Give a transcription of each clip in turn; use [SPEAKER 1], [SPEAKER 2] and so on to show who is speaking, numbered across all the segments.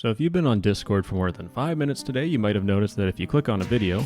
[SPEAKER 1] So if you've been on Discord for more than 5 minutes today, you might have noticed that if you click on a video,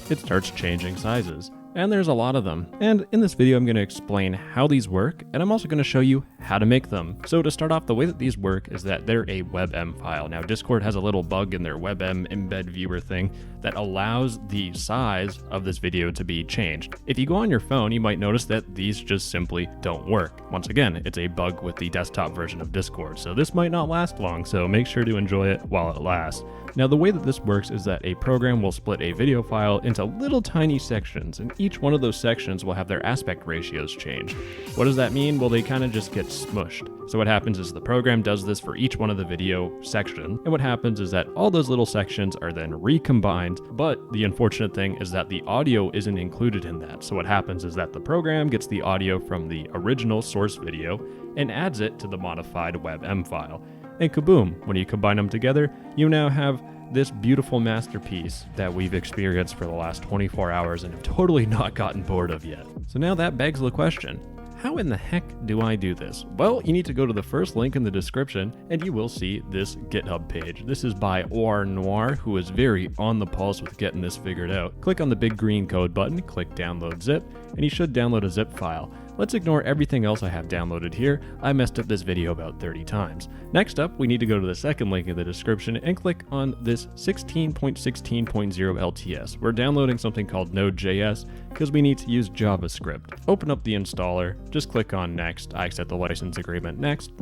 [SPEAKER 1] it starts changing sizes. And there's a lot of them. And in this video, I'm going to explain how these work, and I'm also going to show you how to make them. So to start off, the way that these work is that they're a Webm file. Now, Discord has a little bug in their Webm embed viewer thing that allows the size of this video to be changed. If you go on your phone, you might notice that these just simply don't work. Once again, it's a bug with the desktop version of Discord, so this might not last long, so make sure to enjoy it while it lasts. Now, the way that this works is that a program will split a video file into little tiny sections, and each one of those sections will have their aspect ratios changed. What does that mean? Well, they kind of just get smushed. So what happens is the program does this for each one of the video section, and what happens is that all those little sections are then recombined, but the unfortunate thing is that the audio isn't included in that. So what happens is that the program gets the audio from the original source video and adds it to the modified Webm file. And kaboom, when you combine them together, you now have this beautiful masterpiece that we've experienced for the last 24 hours and have totally not gotten bored of yet. So now that begs the question, how in the heck do I do this? Well, you need to go to the first link in the description and you will see this GitHub page. This is by Or Noir, who is very on the pulse with getting this figured out. Click on the big green code button, click download zip, and you should download a zip file. Let's ignore everything else I have downloaded here. I messed up this video about 30 times. Next up, we need to go to the second link in the description and click on this 16.16.0 LTS. We're downloading something called NodeJS because we need to use JavaScript. Open up the installer, just click on next. I accept the license agreement. Next,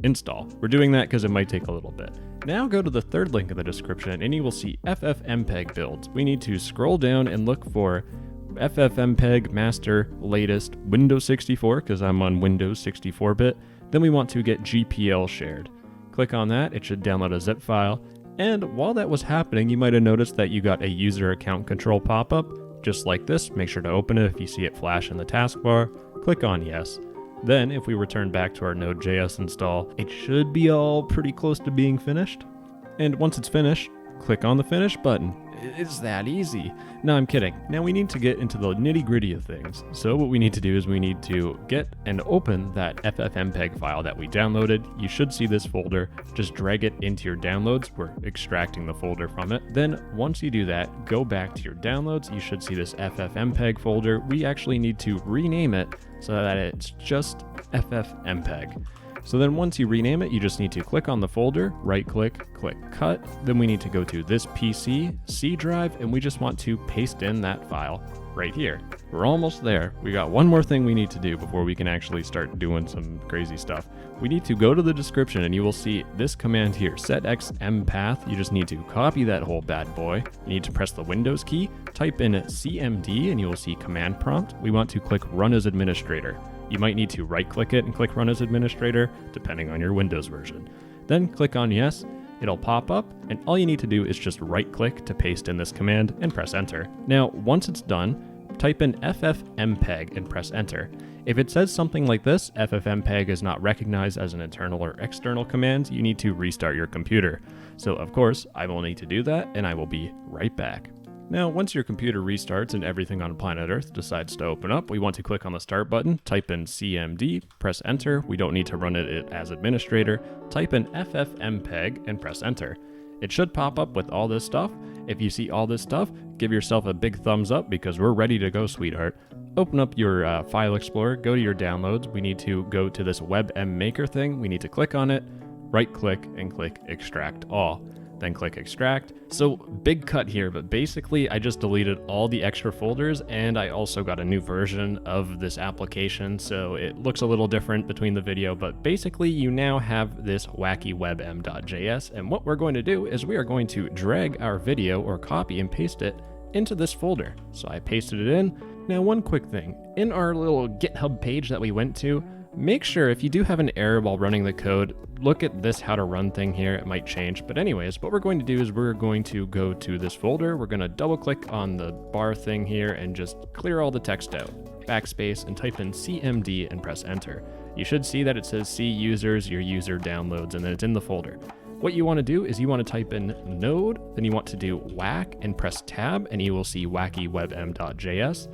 [SPEAKER 1] install. We're doing that because it might take a little bit. Now go to the third link in the description and you will see FFmpeg builds. We need to scroll down and look for FFmpeg master latest Windows 64 because I'm on Windows 64-bit. Then we want to get GPL shared. Click on that, it should download a zip file. And while that was happening, you might have noticed that you got a user account control pop-up, just like this. Make sure to open it if you see it flash in the taskbar. Click on yes. Then if we return back to our Node.js install, it should be all pretty close to being finished. And once it's finished, click on the finish button. It's that easy. No, I'm kidding. Now we need to get into the nitty-gritty of things. So what we need to do is we need to get and open that FFmpeg file that we downloaded. You should see this folder. Just drag it into your downloads. We're extracting the folder from it. Then once you do that, go back to your downloads. You should see this FFmpeg folder. We actually need to rename it so that it's just FFmpeg. So then once you rename it, you just need to click on the folder, right click, click cut. Then we need to go to this PC, C drive, and we just want to paste in that file right here. We're almost there. We got one more thing we need to do before we can actually start doing some crazy stuff. We need to go to the description and you will see this command here, setx mpath. You just need to copy that whole bad boy. You need to press the Windows key, type in cmd, and you will see command prompt. We want to click run as administrator. You might need to right-click it and click Run as Administrator, depending on your Windows version. Then click on Yes, it'll pop up, and all you need to do is just right-click to paste in this command and press Enter. Now, once it's done, type in FFmpeg and press Enter. If it says something like this, FFmpeg is not recognized as an internal or external command, you need to restart your computer. So, of course, I will need to do that, and I will be right back. Now, once your computer restarts and everything on planet Earth decides to open up, we want to click on the Start button, type in cmd, press Enter. We don't need to run it as administrator. Type in FFmpeg and press Enter. It should pop up with all this stuff. If you see all this stuff, give yourself a big thumbs up because we're ready to go, sweetheart. Open up your File Explorer, go to your downloads. We need to go to this Webm Maker thing. We need to click on it, right-click, and click Extract All. Then click extract. So big cut here, but basically I just deleted all the extra folders and I also got a new version of this application. So it looks a little different between the video, but basically you now have this wacky webm.js. And what we're going to do is we are going to drag our video or copy and paste it into this folder. So I pasted it in. Now one quick thing, in our little GitHub page that we went to, make sure if you do have an error while running the code, look at this how to run thing here. It might change. But anyways, what we're going to do is we're going to go to this folder. We're going to double click on the bar thing here and just clear all the text out. Backspace and type in cmd and press enter. You should see that it says C users, your user downloads, and then it's in the folder. What you want to do is you want to type in node, then you want to do whack and press tab, and you will see wacky webm.js.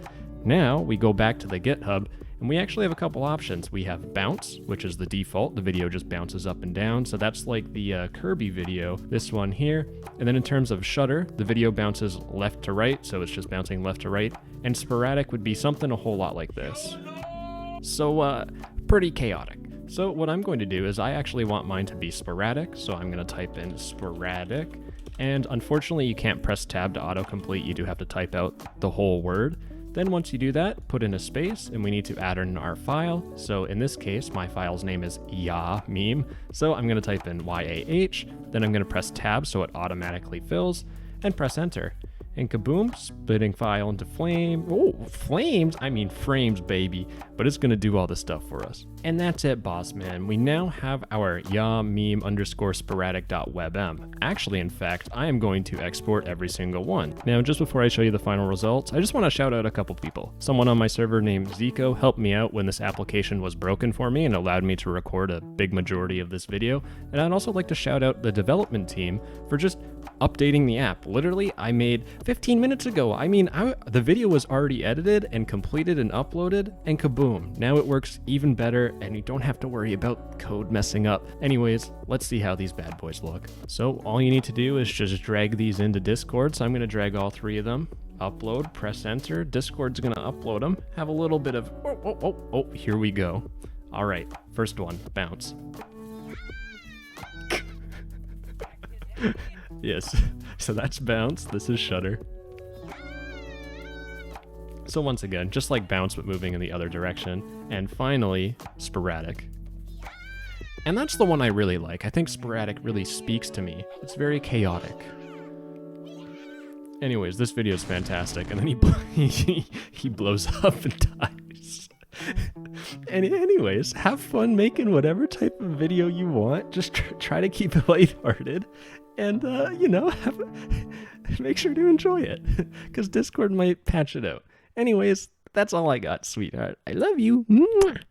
[SPEAKER 1] Now we go back to the GitHub And we actually have a couple options. We have bounce, which is the default. The video just bounces up and down. So that's like the Kirby video, this one here. And then in terms of shutter, the video bounces left to right. So it's just bouncing left to right. And sporadic would be something a whole lot like this. So pretty chaotic. So what I'm going to do is I actually want mine to be sporadic. So I'm going to type in sporadic. And unfortunately, you can't press tab to autocomplete. You do have to type out the whole word. Then once you do that, put in a space, and we need to add in our file. So in this case, my file's name is meme. So I'm going to type in YAH, then I'm going to press tab so it automatically fills, and press enter. And kaboom, splitting file into flame. Oh, flames? I mean frames, baby. But it's gonna do all this stuff for us. And that's it, boss man. We now have our meme_sporadic.webm. Actually, in fact, I am going to export every single one. Now, just before I show you the final results, I just want to shout out a couple people. Someone on my server named Zico helped me out when this application was broken for me and allowed me to record a big majority of this video. And I'd also like to shout out the development team for just updating the app. Literally, I made 15 minutes ago. I mean, the video was already edited and completed and uploaded, and kaboom, now it works even better and you don't have to worry about code messing up. Anyways, let's see how these bad boys look. So all you need to do is just drag these into Discord. So I'm gonna drag all three of them, upload, press enter. Discord's gonna upload them. Have a little bit of, oh, here we go. All right, first one, bounce. Yes, so that's bounce, this is shutter. So once again, just like bounce but moving in the other direction. And finally, sporadic. And that's the one I really like. I think sporadic really speaks to me. It's very chaotic. Anyways, this video is fantastic. And then he blows up and dies. And anyways, have fun making whatever type of video you want. Just try to keep it lighthearted. And, you know, make sure to enjoy it, because Discord might patch it out. Anyways, that's all I got, sweetheart. I love you. Mwah.